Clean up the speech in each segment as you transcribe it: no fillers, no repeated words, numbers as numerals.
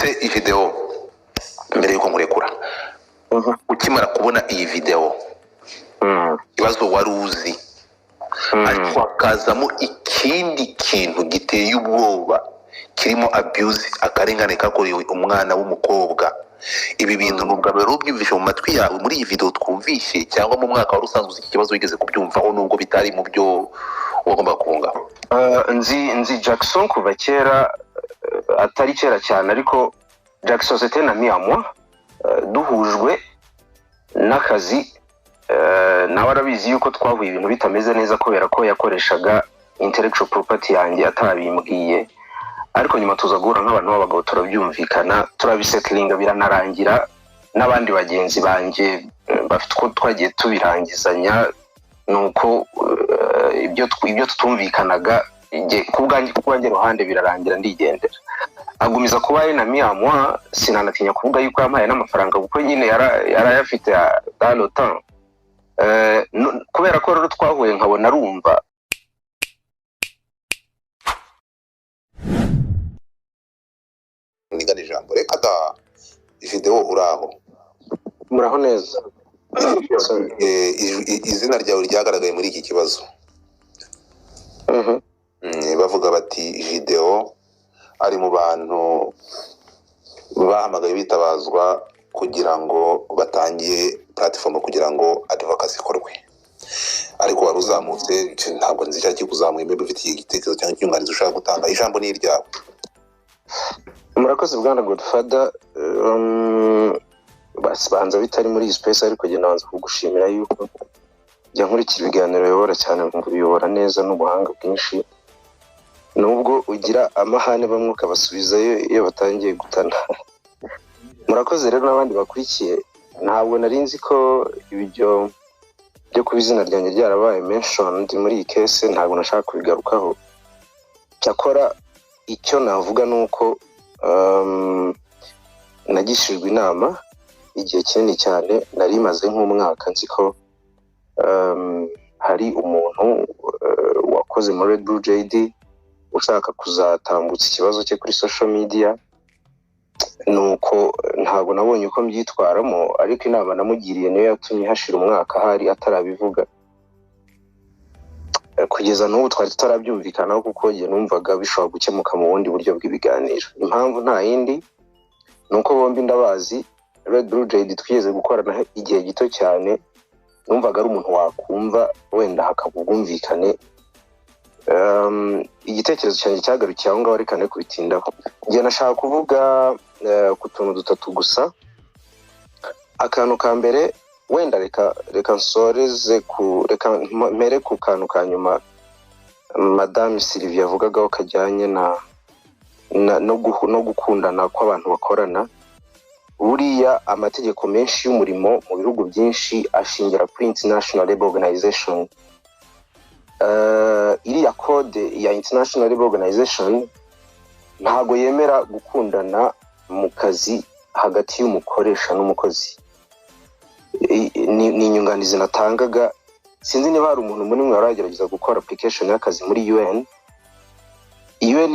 ese iyi video mbere yuko murekura ukimara kubona iyi video ikibazo wari uzi ariko hakazamo ikindi kintu giteye ubwoba kirimo abuse akarengane kakorewe umwana w'umukobwa, ibi bintu nubwo rero ubyumvishe mu matwi yawe muri iyi video twumvishe cyangwa mu mwaka wari usanzwe iki kibazo wigeze kubyumvaho nubwo bitari mu byo wagomba kunga? nzi Jackson kuva kera, atari kera cyane ariko Jackson c'était un ami à moi, duhujwe n'akazi, nawe arabizi yuko twahuye ibintu bitameze neza kubera ko yakoreshaga intellectual property yanjye atabimbwiye, ariko nyuma tuza guhura nk'abantu b'abagabo turabyumvikana turabisettlinga biranarangira, n'abandi bagenzi banjye bafite ko twagiye tubirangizanya, nuko ibyo tutumvikanaga kubwanjye ruhande birarangira ndigendera. Agumiza kuba ari na miyamwa, sinanatinya kuvuga yuko yampaye n'amafaranga kuko nyine yarayafite dans le temps, kubera ko rero twahuye nkabona arumva. Nigana ijambo reka da video uraho Muraho neza. Izina ryawe ryagaragaye muri iki kibazo. Bavuga bati video ari mu bantu bahamagaye bitabazwa kugira ngo batangiye platform kugira ngo advocacy ikorwe, ariko wari uzamutse ntabwo nzi cyari kuzamuye mbere ufite igitekerezo cyangwa inyunganizi ushaka gutanga. Ijambo ni iryawe. Murakoze bwana Godfather. Basibanza bitari muri iyi space, ariko je nabanza kugushimira yuko jya nkurikira ibiganiro yobora cyane, ngo biyobora neza n'ubuhanga bwinshi, nubwo ugira amahane bamwe ukabasubizayo iyo batangiye gutana. Murakoze rero n'abandi bakurikiye. Ntabwo nari nzi ko ibyo byo kuba izina ryanjye ryarabaye mentioned muri iyi case, ntabwo nashaka kubigarukaho. Cyakora icyo navuga nuko nagishijwe inama igihe kinini cyane, nari maze nk'umwaka nzi ko hari umuntu wakoze muri Red Blue JD ushaka kuzatambutsa ikibazo cye kuri social media, nuko ntabwo nabonye uko mbyitwaramo, ariko inama namugiriye niyo yatumye hashira umwaka hari atarabivuga. Kugeza n'ubu twari tutarabyumvikanaho kuko njye numvaga bishobora gukemuka mu bundi buryo bw'ibiganiro. Impamvu nta yindi nuko bombi ndabazi. Red Blue JD twigeze gukorana igihe gito cyane, numvaga ari umuntu wakumva wenda hakabubumvikane. Igitekerezo cyanjye cyagarukiye aho ngaho, reka ne kubitindaho. Njye nashaka kuvuga ku tuntu dutatu gusa. Akantu ka mbere wenda reka nsoreze mere ku kantu ka nyuma Madame Sylvia avugagaho kajyanye no gukundana kw'abantu bakorana. Buriya amategeko menshi y'umurimo mu bihugu byinshi ashingira kuri International Labour Organization. Iriya code ya International Labour Organization ntago yemera gukundana mu kazi hagati y'umukoresha n'umukozi. Ni inyunganizi natangaga. Sinzi niba hari umuntu muri mwe waragerageza gukora application y'akazi muri UN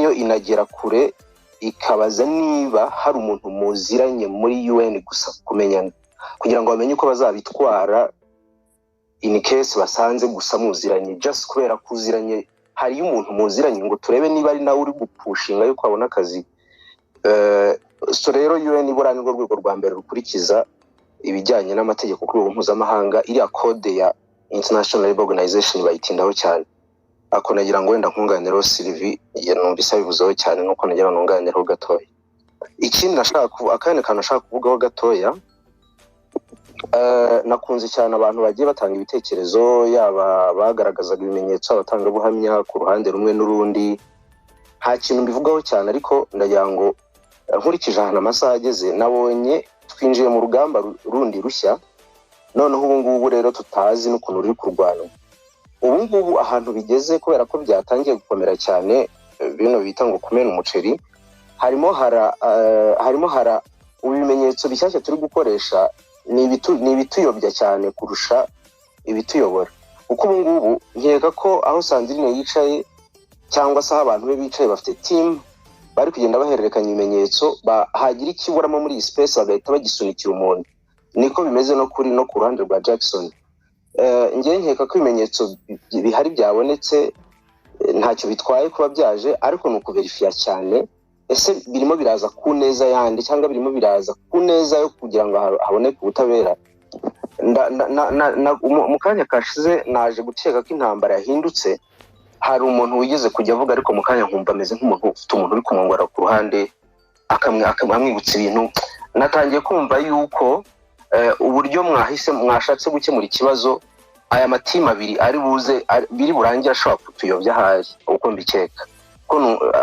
yo inagera kure ikabaza niba hari umuntu muziranye muri UN gusa kumenyana, kugira ngo bamenye uko bazabitwara in case basanze gusa muziranye, just kubera kuziranye hari umuntu muziranye ngo turebe niba ari nawe uri gupushinga yuko abona akazi. So rero UN ibura nirwo rwego rwa mbere rukurikiza ibijyanye n'amategeko ku rwego mpuzamahanga. Iriya code ya International Labour Organization bayitindaho cyane. Ako nagira ngo wenda nkunganireho Sylvie numvise bivuzeho cyane, nuko nagira nkunganireho gatoya. Ikindi akandi kantu nashaka kuvugaho gatoya, nakunze cyane abantu bagiye batanga ibitekerezo, yaba bagaragazaga ibimenyetso, abatanga buhamya ku ruhande rumwe n'urundi. Nta kintu mbivugaho cyane, ariko ndagira ngo nkurikije ahantu amasaha ageze, nabonye twinjiye mu rugamba rundi rushya. Noneho ubu ngubu rero tutazi n'ukuntu ruri kurwana. Ubu ngubu ahantu bigeze, kubera ko byatangiye gukomera cyane, bino bita ngo kumena umuceri, harimo hara ibimenyetso bishyashya turi gukoresha ni ibituyobya cyane kurusha ibituyobora. Kuko ubu ngubu nkeka ko aho Sandrine yicaye cyangwa se abantu be bicaye bafite team bari kugenda bahererekanya ibimenyetso hagira ikiburamo muri iyi space bagahita bagisunikira umuntu. Niko bimeze no ku ruhande rwa Jackson. Ngiye nkeka ko ibimenyetso bihari byabonetse ntacyo bitwaye kuba byaje, ariko ni ukuverifiya cyane ese birimo biraza ku neza yandi cyangwa birimo biraza ku neza yo kugira ngo haboneke ubutabera. Mu kanya kashize naje gukeka ko intambara yahindutse, hari umuntu wigeze kujya avuga, ariko mu kanya nkumva ameze nk'umuntu ufite umuntu uri kumwongora ku ruhande akamwibutsa ibintu. Natangiye kumva yuko uburyo mwashatse gukemura ikibazo, aya matimu abiri ari buze biri burangira ashobora kutuyobya ahari uko mbikeka. Ko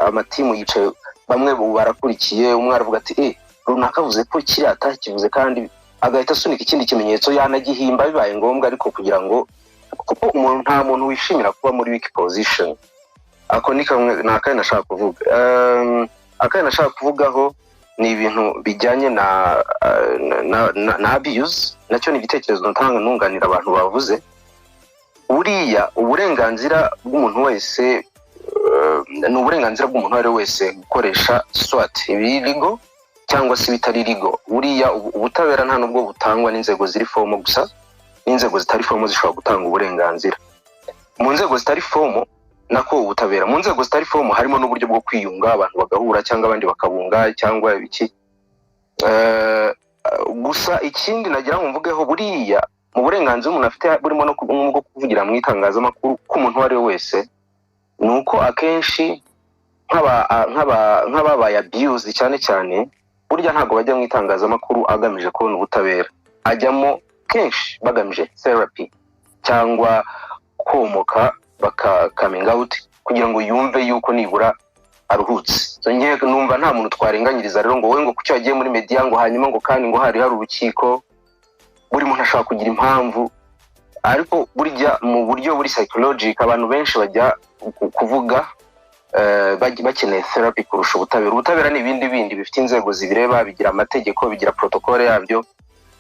amatimu yicaye, bamwe barakurikiye, umwe aravuga ati runaka avuze ko kiri atakivuze, kandi agahita asunika ikindi kimenyetso yanagihimba bibaye ngombwa, ariko kugira ngo, kuko umuntu nta muntu wishimira kuba muri weak position. Ako ni kamwe nakandi nashaka kuvuga. Akandi nashaka kuvugaho ni ibintu bijyanye na abuse. Nacyo ni igitekerezo ntanga nunganira abantu bavuze. Buriya uburenganzira bw'umuntu wese ni uburenganzira bw'umuntu wari wese gukoresha SWAT ibirigo cyangwa se bitari rigo. Buriya ubutabera nta nubwo butangwa n'inzego ziri fomo gusa, n'inzego zitari fomo zishobora gutanga uburenganzira. Mu nzego zitari fomo nako ubutabera, mu nzego zitari fomo harimo n'uburyo bwo kwiyunga, abantu bagahura cyangwa abandi bakabunga cyangwa ibiki. Gusa ikindi nagira ngo mvugeho, buriya mu burenganzira umuntu afite burimo no kuvugira mu itangazamakuru k'umuntu wari wese, nuko akenshi nk'ababaye abuse cyane cyane, burya ntabwo bajya mu itangazamakuru agamije kubona ubutabera. Ajyamo kenshi bagamije therapy cyangwa komoka coming out kugira ngo yumve yuko nibura aruhutse. Ngiye numva nta muntu twarenganyiriza rero ngo wowe ngo kucyo yagiye muri media ngo hanyuma ngo kandi ngo hari urukiko. Buri muntu ashaka kugira impamvu, ariko burya mu buryo buri psychological abantu benshi bajya kuvuga bakeneye therapy kurusha ubutabera. Ubutabera ni ibindi bifite inzego zibireba, bigira amategeko, bigira protocole yabyo.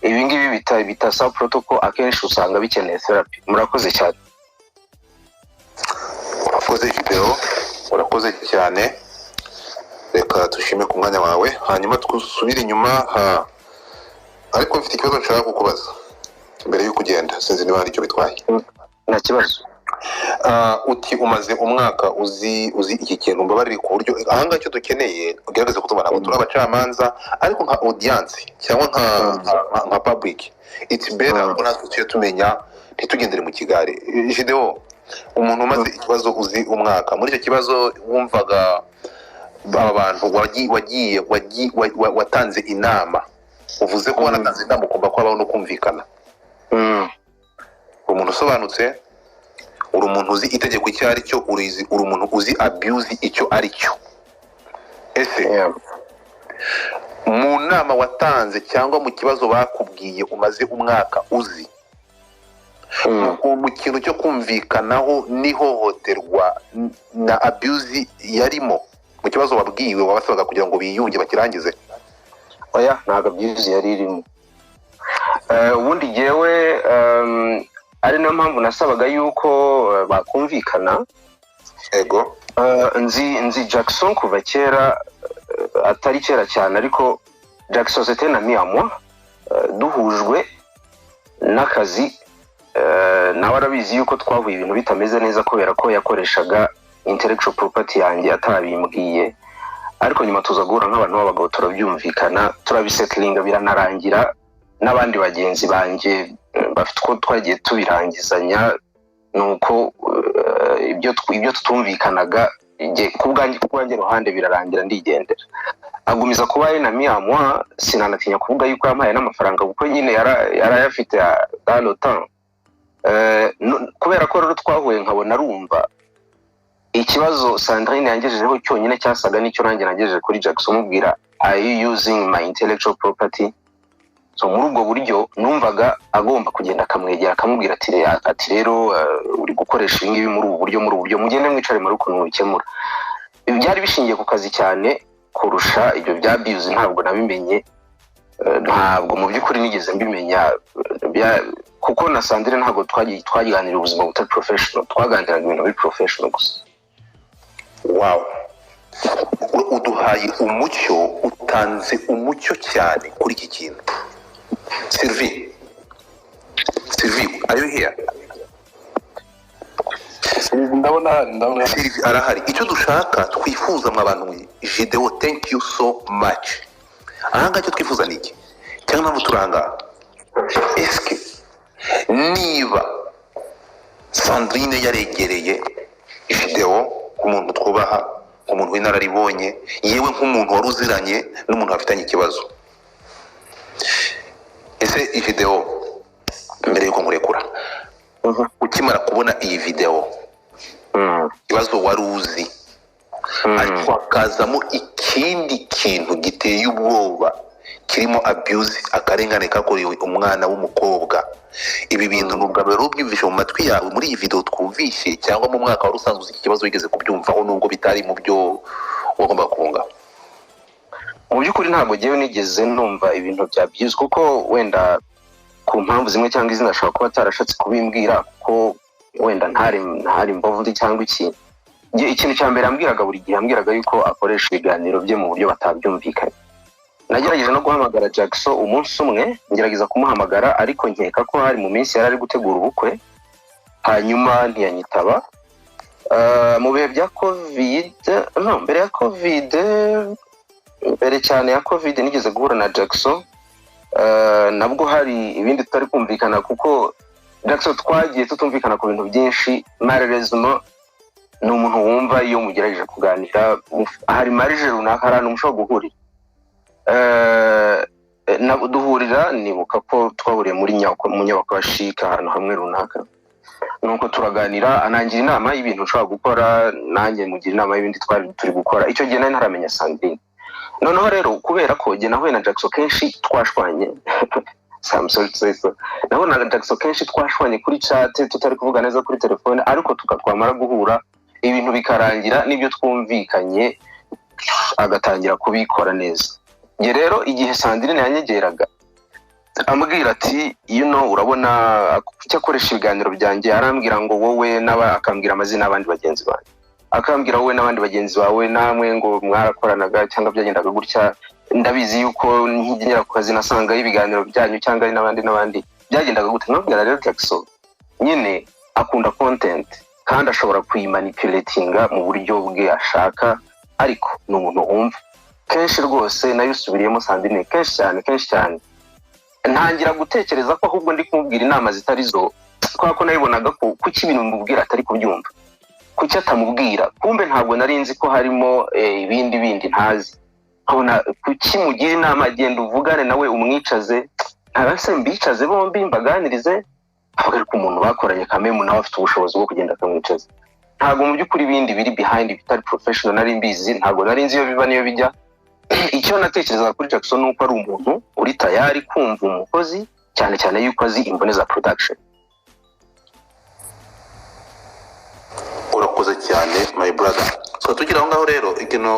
Ibi ngibi bitasa protocol akenshi usanga bikeneye therapy. Murakoze cyane. Urakoze video, urakoze cyane. Reka tushime ku mwanya wawe, hanyuma twusubire inyuma. Ariko mfite ikibazo nshaka kukubaza mbere yo kugenda, sinzi niba hari icyo bitwaye. Nta kibazo. Uti umaze umwaka uzi iki kintu, mbabarire ku buryo ahanga cyo dukeneye ugerageze kutubana ngo turi abacamanza, ariko nka audience cyangwa nka public, it's better ko natwe tuye tumenya ntitugendere mu kigare. Video, umuntu umaze ikibazo uzi umwaka, muri icyo kibazo wumvaga abantu watanze inama, uvuze ko wanatanze inama ugomba kubaho no kumvikana. Umuntu usobanutse, uri umuntu uzi itegeko icyo ari cyo, uri umuntu uzi abuse icyo ari cyo. Ese mu nama watanze cyangwa mu kibazo bakubwiye umaze umwaka uzi, mu kintu cyo kumvikanaho n'ihohoterwa na abuse yarimo mu kibazo wabwiwe, wabasabaga kugira ngo biyunge bakirangize? Oya, ntago abuse yari irimo. Ubundi jewe ari nayo mpamvu nasabaga yuko bakumvikana. Ego. Nzi Jackson kuva kera, atari kera cyane, ariko Jackson c'était un ami à moi. Duhujwe n'akazi, nawe arabizi yuko twahuye ibintu bitameze neza kubera ko yakoreshaga intellectual property yanjye atabimbwiye. Ariko nyuma tuza guhura nk'abantu b'abagabo, turabyumvikana, turabisettlinga, biranarangira. N'abandi bagenzi banjye bafite ko twagiye tubirangizanya, nuko ibyo tutumvikanaga kubwanjye ruhande birarangira, ndigendera. Agumiza kuba enami à moi, sinanatinya kuvuga yuko yampaye n'amafaranga kuko nyine yarayafite dans le temps. Kubera ko rero twahuye nkabona rumva ikibazo Sandrine yangejejeho cyonyine cyasaga n'icyo nanjye nagejeje kuri Jackson, mubwira are you using my intellectual property? So muri ubwo buryo numvaga agomba kugenda akamwegera akamubwira ati rero uri gukoresha ingibi muri ubu buryo mugende mwicare muri ukuntu bikemura. Byari bishingiye ku kazi cyane kurusha ibyo bya abuse. Ntabwo nabimenye, ntabwo mu by'ukuri nigeze mbimenya, kuko na Sandrine ntabwo twagiganira ubuzima butari professional, twaganiraga ibintu biri professional gusa. Wow. uduhaye umucyo, utanze umucyo cyane kuri iki kintu. Sylvie, are you here? ndabona Sylvie arahari. Icyo dushaka twifuza mu abantu Jideo, thank you so much. Ahanga icyo twifuza ni iki? Cyangwa mpamvu turanga eske niba Sandrine yaregereye Jideo nk'umuntu twubaha, nk'umuntu w'inararibonye, yewe nk'umuntu wari uziranye n'umuntu bafitanye ikibazo, ese Jideo mbere yuko nkurekura ukimara kubona iyi video ikibazo wari uzi ariko hakazamo ikindi kintu giteye ubwoba kirimo abuse, akarengane kakorewe umwana w'umukobwa, ibi bintu nubwo rero ubyumvishe mu matwi yawe muri iyi video twumvishe, cyangwa mu mwaka wari usanzwe iki kibazo wigeze kubyumvaho nubwo bitari mu byo wagomba kunga? mu by'ukuri ntabwo ngewe nigeze numva ibintu bya abuse, kuko wenda ku mpamvu zimwe cyangwa izindi ashobora kuba atarashatse kubimbwira, kuko wenda ntari imbovu ndi cyangwa ikintu cya mbere yambwiraga buri gihe, yambwiraga yuko akoresha ibiganiro bye mu buryo batabyumvikanye. Nagerageje no guhamagara Jackson umunsi umwe, ngerageza kumuhamagara ariko nkeka ko hari mu minsi yari ari gutegura ubukwe, hanyuma ntiyanyitaba. Mu bihe bya mbere cyane ya covid nigeze guhura na Jackson, nabwo hari ibindi tutari kumvikana, kuko Jackson twagiye tutumvikana ku bintu byinshi. Malheureusement ni umuntu wumva iyo mugerageje kuganira, hari marije runaka hari umushobora guhurira. Duhurira, nibuka ko twahuriye mu nyubako ya Chic ahantu hamwe runaka, nuko turaganira, anangira inama y'ibintu ushobora gukora, nanjye mugira inama y'ibindi turi gukora. Icyo gihe nari ntaramenya Sandrine. Noneho rero kubera ko jye nahuye na Jackson kenshi twashwanye nabonaga Jackson kenshi twashwanye kuri chat, tutari kuvuga neza kuri telefone, ariko tukatwamara guhura ibintu bikarangira n'ibyo twumvikanye agatangira kubikora neza. Nge rero igihe Sandrine yanyegeraga ambwira ati urabona icyo akoresha ibiganiro byanjye, arambwira ngo wowe akambwira amazina y'abandi bagenzi banjye, akambwira wowe n'abandi bagenzi bawe namwe ngo mwarakoranaga cyangwa byagendaga gutya, ndabizi yuko nkigera ku kazi nasanga ibiganiro byanyu cyangwa ari n'abandi byagendaga gute. Nkabwira rero Jackson nyine akunda content kandi ashobora kuyimanipulatinga mu buryo bwe ashaka, ariko ni umuntu wumva. Kenshi rwose nayo usubiriyemo Sandrine kenshi cyane, ntangira gutekereza ko ahubwo ndi kumubwira inama zitari zo, kubera ko nayibonaga ko kuki ibintu mubwira atari kubyumva, kuki atamubwira. Kumbe ntabwo nari nzi ko harimo ibindi ntazi. Nkabona kuki mugira inama, agenda uvugane nawe umwicaze, ntabase mbicaze bombi mbaganirize, avuga ko umuntu bakoranye kamemu nawe afite ubushobozi bwo kugenda akamwicaza. Ntabwo mu by'ukuri ibindi biri behind bitari professional nari mbizi, ntabwo nari nzi iyo biva niyo bijya. Icyo natekerezaga kuri Jackson ni uko ari umuntu uri tayari kumva umukozi, cyane yuko azi imbone za production. Urakoze cyane my brother. So tugira aho ngaho rero ikintu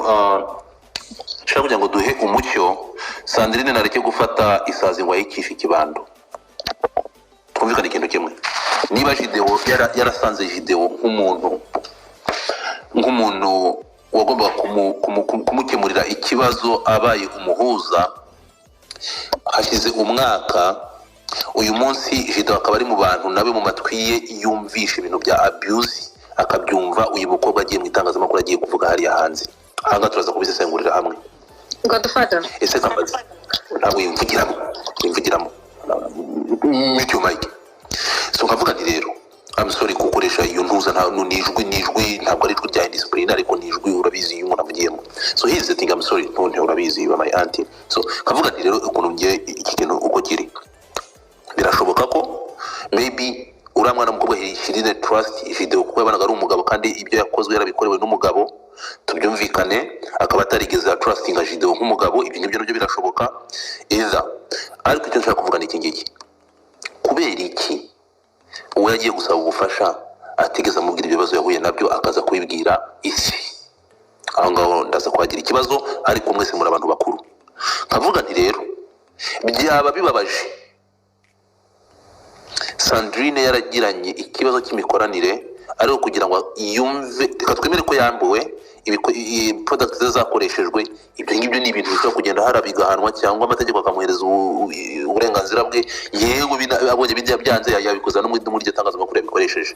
nshaka kugira ngo duhe umucyo, Sandrine nareke gufata isazi ngo ayikishe ikibando. Twumvikane ikintu kimwe, niba Jideo yarasanze Jideo nk'umuntu wagomba kumukemurira ikibazo abaye umuhuza, hashize umwaka, uyu munsi Jideo akaba ari mu bantu nabe mu matwi ye yumvisha ibintu bya abuse, akabyumva uyu mukobwa agiye mu itangazamakuru agiye kuvuga hariya hanze. Ahanga turaza kubisesengurira hamwe. Godfather, ese kambaza ntabwo yimvugiramo mute mic. So nkavuga nti rero I'm sorry gukoresha iyo ntuza nijwi ntabwo ari ijwi rya discipline, ariko nijwi urabizi iyo umuntu avugiyemo. So here's the thing, I'm sorry none urabizi ba my auntie. So nkavuga nti rero ukuntu ngiye iki kintu uko kiri, birashoboka ko maybe uramwana mukobwa Shirine trust Jideo kuko yabanaga ari umugabo kandi ibyo yakozwe yarabikorewe n'umugabo, tubyumvikane, akaba atarigeze trustinga Jideo nk'umugabo. Ibyo nibyo birashoboka either, ariko icyo nshaka kuvuga ni iki ngiki, kubera iki uwo yagiye gusaba ubufasha atigeze amubwira ibibazo yahuye nabyo akaza kubibwira isi? Aho ngaho ndaza kwagira ikibazo, ariko mwese muri abantu bakuru. Nkavuga nti rero byaba bibabaje Sandrine yaragiranye ikibazo cy'imikoranire, ariko kugira ngo yumve, reka twemere ko yambuwe product zakoreshejwe ibyo ngibyo ni ibintu bishobora kugenda harabigahanwa cyangwa amategeko akamuhereza uburenganzira bwe yewe abonye bijya byanze yabikoza no muri tangazamakuru yabikoresheje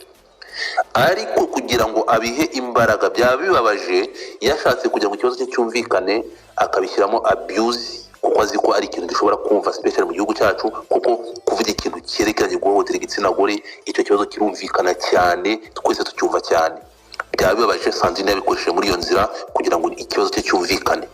ariko kugira ngo abihe imbaraga byaba bibabaje yashatse kugira ngo ikibazo cye cyumvikane akabishyiramo abuse kuko azi ko ari ikintu gishobora kumva special mu gihugu cyacu kuko kuvuga ikintu cyerekeranye guhohotera igitsina gore icyo kibazo kirumvikana cyane twese tucyumva cyane byaba bibabaje Sandrine yabikoresheje muri iyo nzira kugira ngo ikibazo cye cyumvikane